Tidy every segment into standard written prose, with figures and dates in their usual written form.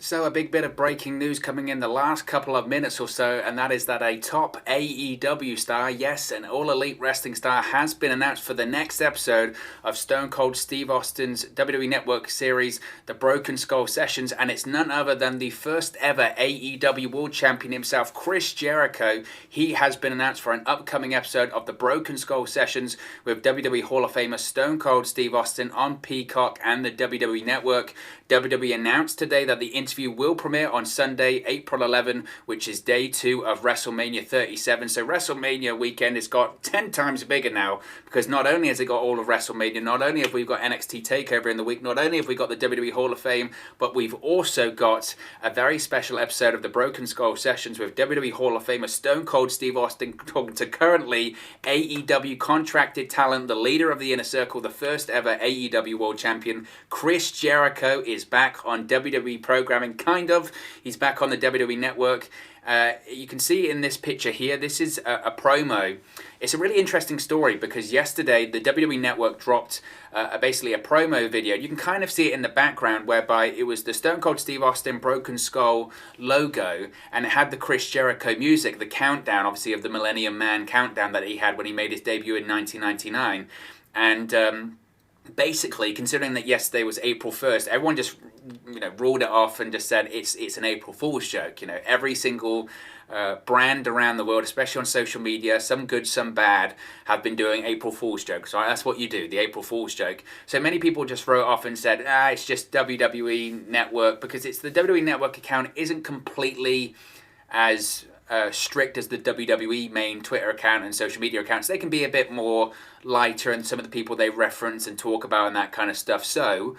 So a big bit of breaking news coming in the last couple of minutes or so, and that is that a top AEW star, yes, an All Elite Wrestling star, has been announced for the next episode of Stone Cold Steve Austin's WWE Network series, The Broken Skull Sessions, and it's none other than the first ever AEW World Champion himself, Chris Jericho. He has been announced for an upcoming episode of The Broken Skull Sessions with WWE Hall of Famer Stone Cold Steve Austin on Peacock and the WWE Network. WWE announced today that the interview will premiere on Sunday, April 11, which is day 2 of WrestleMania 37. So WrestleMania weekend has got 10 times bigger now, because not only has it got all of WrestleMania, not only have we got NXT TakeOver in the week, not only have we got the WWE Hall of Fame, but we've also got a very special episode of the Broken Skull Sessions with WWE Hall of Famer Stone Cold Steve Austin talking to currently AEW contracted talent, the leader of the Inner Circle, the first ever AEW World Champion, Chris Jericho, is back on WWE programming, kind of. He's back on the WWE Network. You can see in this picture here, this is a promo. It's a really interesting story because yesterday the WWE Network dropped basically a promo video. You can kind of see it in the background whereby it was the Stone Cold Steve Austin Broken Skull logo and it had the Chris Jericho music, the countdown obviously of the Millennium Man countdown that he had when he made his debut in 1999. And basically, considering that yesterday was April 1st, everyone just, ruled it off and just said it's an April Fool's joke. Every single brand around the world, especially on social media, some good, some bad, have been doing April Fool's jokes. Right? That's what you do, the April Fool's joke. So many people just wrote off and said, it's just WWE Network, because it's the WWE Network account isn't completely as strict as the WWE main Twitter account and social media accounts. They can be a bit more lighter in some of the people they reference and talk about and that kind of stuff. So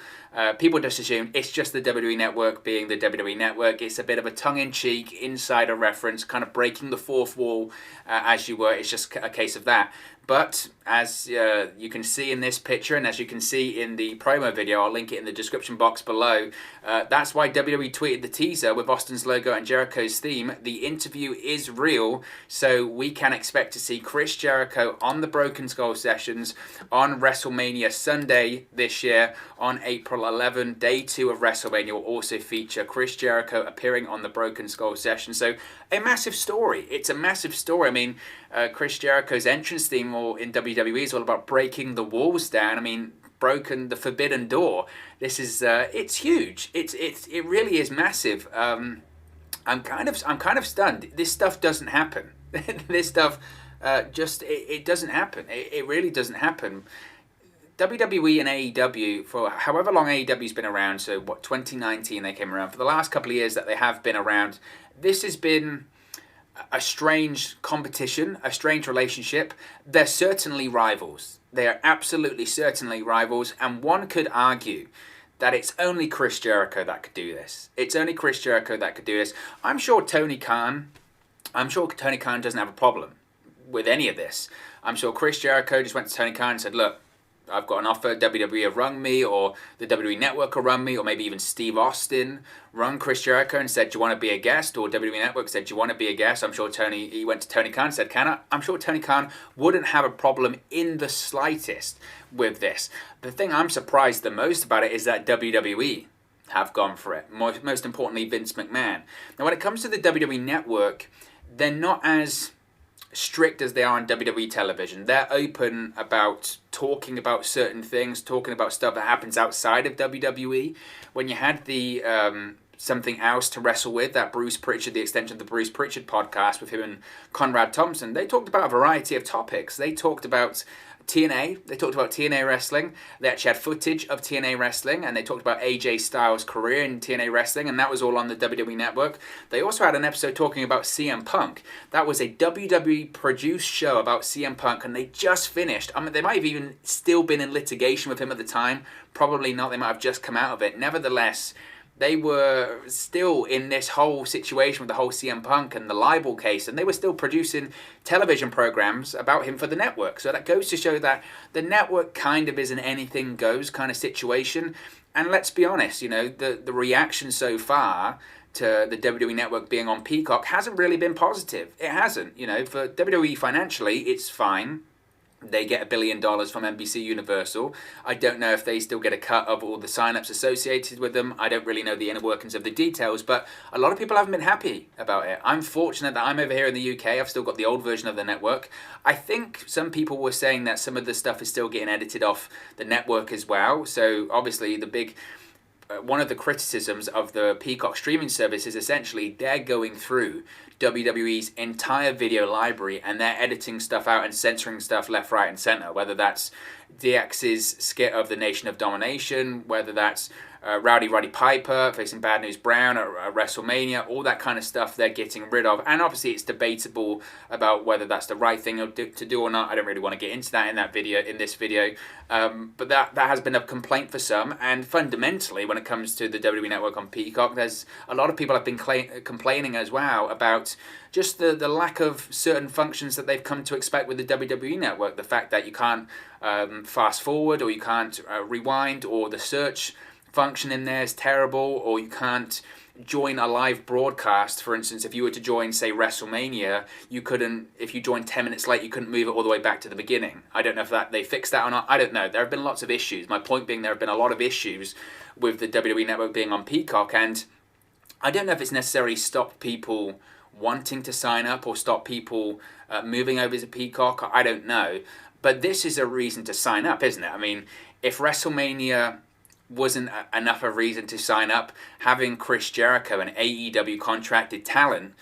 people just assume it's just the WWE Network being the WWE Network. It's a bit of a tongue-in-cheek, insider reference, kind of breaking the fourth wall, as you were. It's just a case of that. But as you can see in this picture and as you can see in the promo video, I'll link it in the description box below, that's why WWE tweeted the teaser with Austin's logo and Jericho's theme. The interview is real, so we can expect to see Chris Jericho on the Broken Skull Sessions on WrestleMania Sunday this year on April 11. Day 2 of WrestleMania will also feature Chris Jericho appearing on the Broken Skull Session. So a massive story. It's a massive story. I mean, Chris Jericho's entrance theme in WWE is all about breaking the walls down. I mean, broken the forbidden door. This is it's huge. It really is massive. I'm kind of stunned. This stuff doesn't happen. This stuff it doesn't happen. It really doesn't happen. WWE and AEW, for however long AEW's been around, so 2019 they came around, for the last couple of years that they have been around, this has been a strange competition, a strange relationship. They're certainly rivals. They are absolutely certainly rivals, and one could argue that it's only Chris Jericho that could do this. It's only Chris Jericho that could do this. I'm sure Tony Khan doesn't have a problem with any of this. I'm sure Chris Jericho just went to Tony Khan and said, look, I've got an offer, WWE have rung me, or the WWE Network have rung me, or maybe even Steve Austin rung Chris Jericho and said, do you want to be a guest? Or WWE Network said, do you want to be a guest? I'm sure he went to Tony Khan and said, can I? I'm sure Tony Khan wouldn't have a problem in the slightest with this. The thing I'm surprised the most about it is that WWE have gone for it. Most importantly, Vince McMahon. Now, when it comes to the WWE Network, they're not as strict as they are on WWE television. They're open about talking about certain things, talking about stuff that happens outside of WWE. When you had the Something Else to Wrestle With, that Bruce Pritchard, the extension of the Bruce Pritchard podcast with him and Conrad Thompson, they talked about a variety of topics. They talked about TNA. They talked about TNA wrestling. They actually had footage of TNA wrestling, and they talked about AJ Styles' career in TNA wrestling, and that was all on the WWE Network. They also had an episode talking about CM Punk. That was a WWE-produced show about CM Punk, and they just finished. I mean, they might have even still been in litigation with him at the time. Probably not. They might have just come out of it. Nevertheless, they were still in this whole situation with the whole CM Punk and the libel case, and they were still producing television programs about him for the network. So that goes to show that the network kind of is an anything goes kind of situation. And let's be honest, the reaction so far to the WWE Network being on Peacock hasn't really been positive. It hasn't. For WWE financially, it's fine. They get $1 billion from NBC Universal. I don't know if they still get a cut of all the signups associated with them. I don't really know the inner workings of the details, but a lot of people haven't been happy about it. I'm fortunate that I'm over here in the UK. I've still got the old version of the network. I think some people were saying that some of the stuff is still getting edited off the network as well. So obviously the big... one of the criticisms of the Peacock streaming service is essentially they're going through WWE's entire video library and they're editing stuff out and censoring stuff left, right, and center. Whether that's DX's skit of the Nation of Domination, whether that's Rowdy Roddy Piper facing Bad News Brown at WrestleMania, all that kind of stuff they're getting rid of. And obviously it's debatable about whether that's the right thing to do or not. I don't really want to get into that in this video. But that has been a complaint for some. And fundamentally, when it comes to the WWE Network on Peacock, there's a lot of people have been complaining as well about just the lack of certain functions that they've come to expect with the WWE Network. The fact that you can't fast forward, or you can't rewind, or the search function in there is terrible, or you can't join a live broadcast. For instance, if you were to join, say, WrestleMania, you couldn't, if you joined 10 minutes late, you couldn't move it all the way back to the beginning. I don't know if they fixed that or not. I don't know. There have been lots of issues. My point being, there have been a lot of issues with the WWE Network being on Peacock, and I don't know if it's necessarily stopped people wanting to sign up or stop people moving over to Peacock. I don't know. But this is a reason to sign up, isn't it? I mean, if WrestleMania wasn't enough of a reason to sign up, having Chris Jericho, an AEW contracted talent,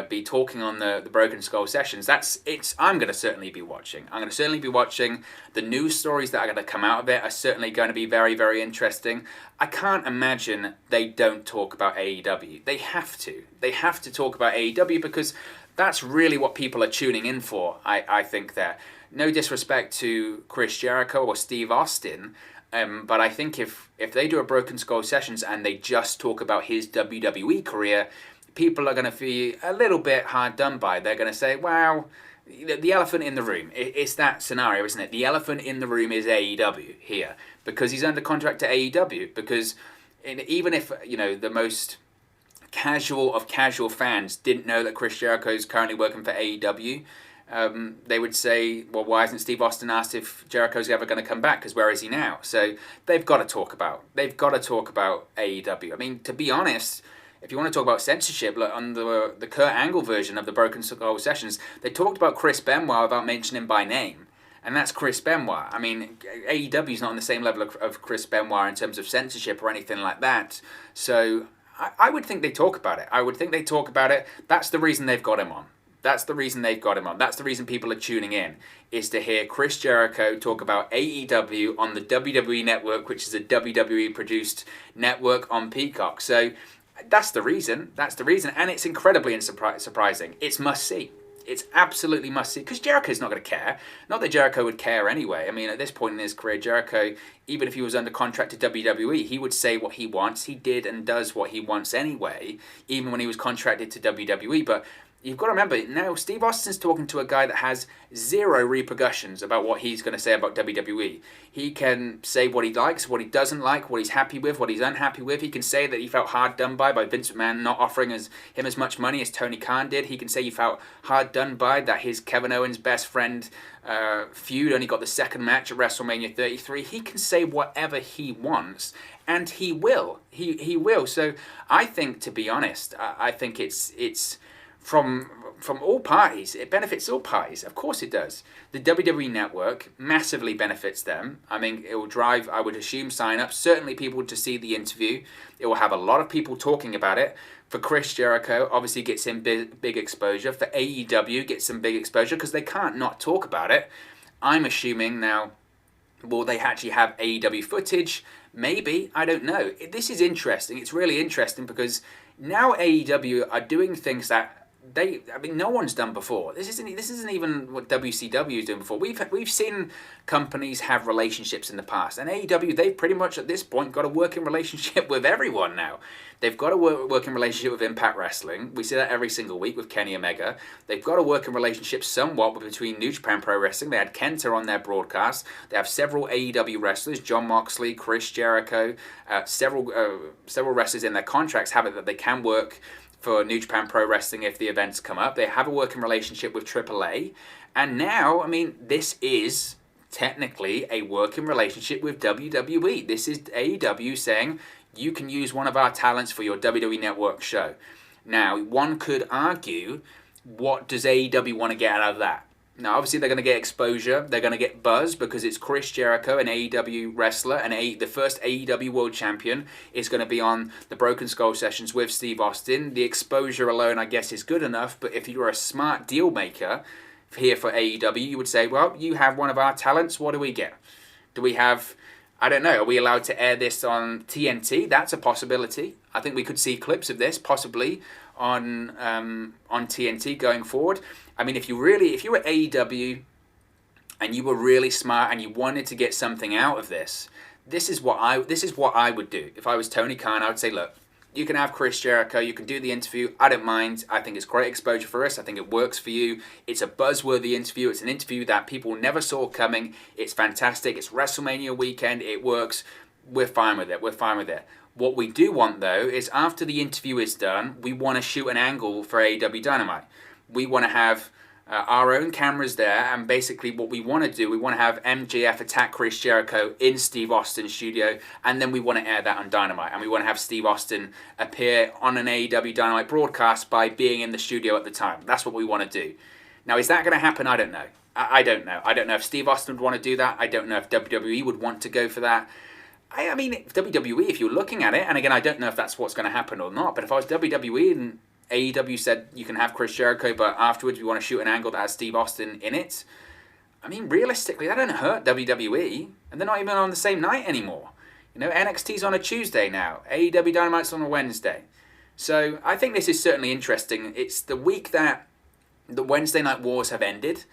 be talking on the Broken Skull sessions, I'm going to certainly be watching. I'm going to certainly be watching. The news stories that are going to come out of it are certainly going to be very, very interesting. I can't imagine they don't talk about AEW. They have to. They have to talk about AEW because that's really what people are tuning in for, I think there. No disrespect to Chris Jericho or Steve Austin, but I think if they do a Broken Skull sessions and they just talk about his WWE career, people are going to feel a little bit hard done by. They're going to say, wow, the elephant in the room. It's that scenario, isn't it? The elephant in the room is AEW here because he's under contract to AEW. Because even if, the most casual of casual fans didn't know that Chris Jericho is currently working for AEW, they would say, well, why hasn't Steve Austin asked if Jericho's ever going to come back? Because where is he now? So they've got to talk about AEW. I mean, to be honest, if you want to talk about censorship, look, on the Kurt Angle version of the Broken Skull sessions, they talked about Chris Benoit without mentioning him by name. And that's Chris Benoit. I mean, AEW's not on the same level of Chris Benoit in terms of censorship or anything like that. So I would think they talk about it. That's the reason they've got him on. That's the reason people are tuning in, is to hear Chris Jericho talk about AEW on the WWE Network, which is a WWE-produced network on Peacock. So that's the reason. And it's incredibly surprising. It's must-see. It's absolutely must-see. Because Jericho's not going to care. Not that Jericho would care anyway. I mean, at this point in his career, Jericho, even if he was under contract to WWE, he would say what he wants. He did and does what he wants anyway, even when he was contracted to WWE. But you've got to remember, now Steve Austin's talking to a guy that has zero repercussions about what he's going to say about WWE. He can say what he likes, what he doesn't like, what he's happy with, what he's unhappy with. He can say that he felt hard done by Vince McMahon not offering him as much money as Tony Khan did. He can say he felt hard done by that his Kevin Owens' best friend feud only got the second match at WrestleMania 33. He can say whatever he wants, and he will. He will. So I think, to be honest, I think it's from all parties. It benefits all parties. Of course it does. The WWE Network massively benefits them. I mean, it will drive, I would assume, sign-ups. Certainly people to see the interview. It will have a lot of people talking about it. For Chris Jericho, obviously gets him big exposure. For AEW, gets some big exposure because they can't not talk about it. I'm assuming now, will they actually have AEW footage? Maybe. I don't know. This is interesting. It's really interesting because now AEW are doing things that no one's done before. This isn't even what WCW is doing before. We've seen companies have relationships in the past, and AEW, they've pretty much at this point got a working relationship with everyone now. They've got a working relationship with Impact Wrestling. We see that every single week with Kenny Omega. They've got a working relationship somewhat between New Japan Pro Wrestling. They had Kenta on their broadcast. They have several AEW wrestlers, Jon Moxley, Chris Jericho, several wrestlers in their contracts have it that they can work for New Japan Pro Wrestling if the events come up. They have a working relationship with AAA. And now, I mean, this is technically a working relationship with WWE. This is AEW saying, you can use one of our talents for your WWE Network show. Now, one could argue, what does AEW want to get out of that? Now, obviously, they're going to get exposure. They're going to get buzz because it's Chris Jericho, an AEW wrestler, and the first AEW World Champion is going to be on the Broken Skull sessions with Steve Austin. The exposure alone, I guess, is good enough. But if you're a smart deal maker here for AEW, you would say, well, you have one of our talents. What do we get? Do we have, I don't know, are we allowed to air this on TNT? That's a possibility. I think we could see clips of this possibly on TNT going forward. I mean, if you were at AEW and you were really smart and you wanted to get something out of this, this is what I would do. If I was Tony Khan, I would say, look, you can have Chris Jericho, you can do the interview. I don't mind. I think it's great exposure for us. I think it works for you. It's a buzzworthy interview. It's an interview that people never saw coming. It's fantastic. It's WrestleMania weekend. It works. We're fine with it. What we do want, though, is after the interview is done, we want to shoot an angle for AEW Dynamite. We want to have our own cameras there, and basically what we want to do, we want to have MJF attack Chris Jericho in Steve Austin's studio, and then we want to air that on Dynamite, and we want to have Steve Austin appear on an AEW Dynamite broadcast by being in the studio at the time. That's what we want to do. Now, is that going to happen? I don't know. I don't know. I don't know if Steve Austin would want to do that. I don't know if WWE would want to go for that. I mean, WWE, if you're looking at it, and again, I don't know if that's what's going to happen or not, but if I was WWE and AEW said you can have Chris Jericho, but afterwards we want to shoot an angle that has Steve Austin in it, I mean, realistically, that doesn't hurt WWE, and they're not even on the same night anymore. You know, NXT's on a Tuesday now, AEW Dynamite's on a Wednesday. So I think this is certainly interesting. It's the week that the Wednesday Night Wars have ended.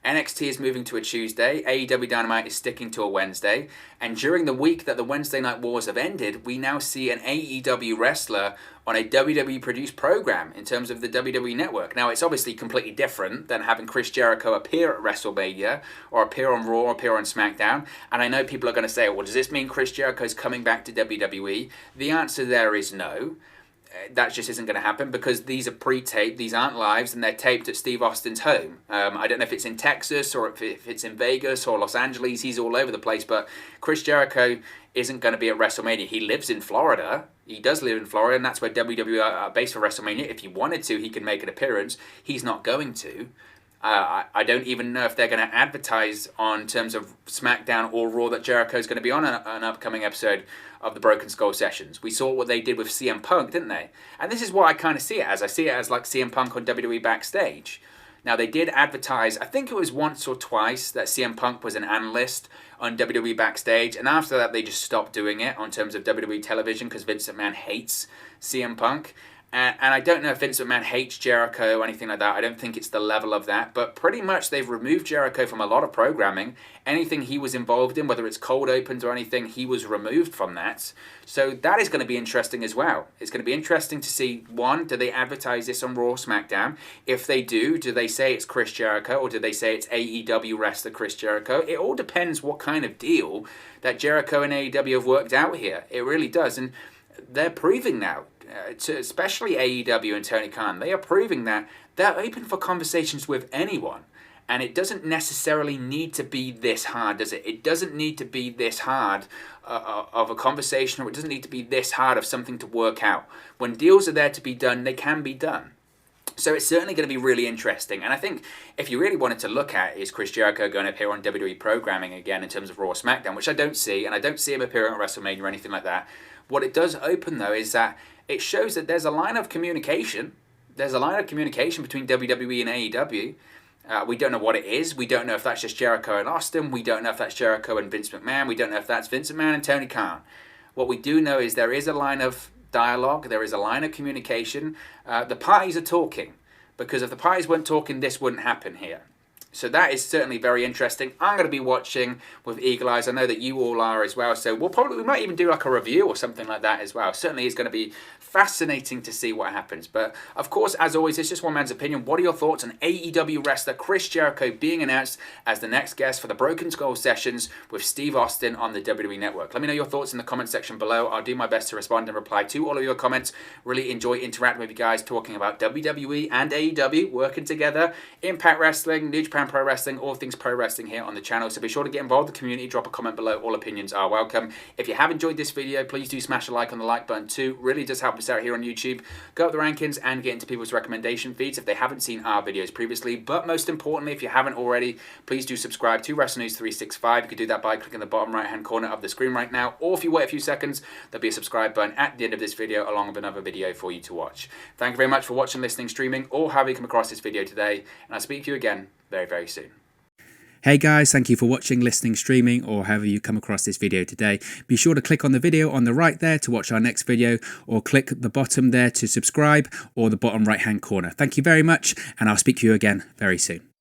NXT is moving to a Tuesday, AEW Dynamite is sticking to a Wednesday, and during the week that the Wednesday Night Wars have ended, we now see an AEW wrestler on a WWE-produced program in terms of the WWE Network. Now, it's obviously completely different than having Chris Jericho appear at WrestleMania, or appear on Raw, or appear on SmackDown, and I know people are going to say, well, does this mean Chris Jericho's coming back to WWE? The answer there is no. That just isn't going to happen because these are pre-taped, these aren't lives, and they're taped at Steve Austin's home. I don't know if it's in Texas or if it's in Vegas or Los Angeles. He's all over the place, but Chris Jericho isn't going to be at WrestleMania. He lives in Florida. He does live in Florida, and that's where WWE are based for WrestleMania. If he wanted to, he could make an appearance. He's not going to. I don't even know if they're going to advertise on terms of SmackDown or Raw that Jericho's going to be on an upcoming episode of the Broken Skull Sessions. We saw what they did with CM Punk, didn't they? And this is what I kind of see it as. I see it as like CM Punk on WWE Backstage. Now, they did advertise, I think it was once or twice, that CM Punk was an analyst on WWE Backstage, and after that they just stopped doing it on terms of WWE television because Vince McMahon hates CM Punk. And I don't know if Vince McMahon hates Jericho or anything like that. I don't think it's the level of that. But pretty much they've removed Jericho from a lot of programming. Anything he was involved in, whether it's cold opens or anything, he was removed from that. So that is going to be interesting as well. It's going to be interesting to see, one, do they advertise this on Raw SmackDown? If they do they say it's Chris Jericho or do they say it's AEW wrestler Chris Jericho? It all depends what kind of deal that Jericho and AEW have worked out here. It really does. And they're proving now. Especially AEW and Tony Khan, they are proving that they're open for conversations with anyone. And it doesn't necessarily need to be this hard, does it? It doesn't need to be this hard of a conversation, or it doesn't need to be this hard of something to work out. When deals are there to be done, they can be done. So it's certainly going to be really interesting. And I think if you really wanted to look at, is Chris Jericho going to appear on WWE programming again in terms of Raw or SmackDown, which I don't see, and I don't see him appearing at WrestleMania or anything like that. What it does open, though, is that it shows that there's a line of communication. There's a line of communication between WWE and AEW. We don't know what it is. We don't know if that's just Jericho and Austin. We don't know if that's Jericho and Vince McMahon. We don't know if that's Vince McMahon and Tony Khan. What we do know is there is a line of dialogue. There is a line of communication. The parties are talking. Because if the parties weren't talking, this wouldn't happen here. So that is certainly very interesting. I'm going to be watching with eagle eyes. I know that you all are as well. So we might even do like a review or something like that as well. Certainly is going to be fascinating to see what happens. But of course, as always, it's just one man's opinion. What are your thoughts on AEW wrestler Chris Jericho being announced as the next guest for the Broken Skull sessions with Steve Austin on the WWE Network? Let me know your thoughts in the comment section below. I'll do my best to respond and reply to all of your comments. Really enjoy interacting with you guys, talking about WWE and AEW working together, Impact Wrestling, New Japan Pro Wrestling, all things pro wrestling here on the channel. So be sure to get involved with the community, drop a comment below. All opinions are welcome. If you have enjoyed this video, please do smash a like on the like button too. Really does help us out here on YouTube. Go up the rankings and get into people's recommendation feeds if they haven't seen our videos previously. But most importantly, if you haven't already, please do subscribe to Wrestle News 365. You can do that by clicking the bottom right hand corner of the screen right now, or if you wait a few seconds, there'll be a subscribe button at the end of this video along with another video for you to watch. Thank you very much for watching, listening, streaming, or having come across this video today, and I'll speak to you again very, very soon. Hey guys, thank you for watching, listening, streaming, or however you come across this video today. Be sure to click on the video on the right there to watch our next video, or click the bottom there to subscribe, or the bottom right hand corner. Thank you very much, and I'll speak to you again very soon.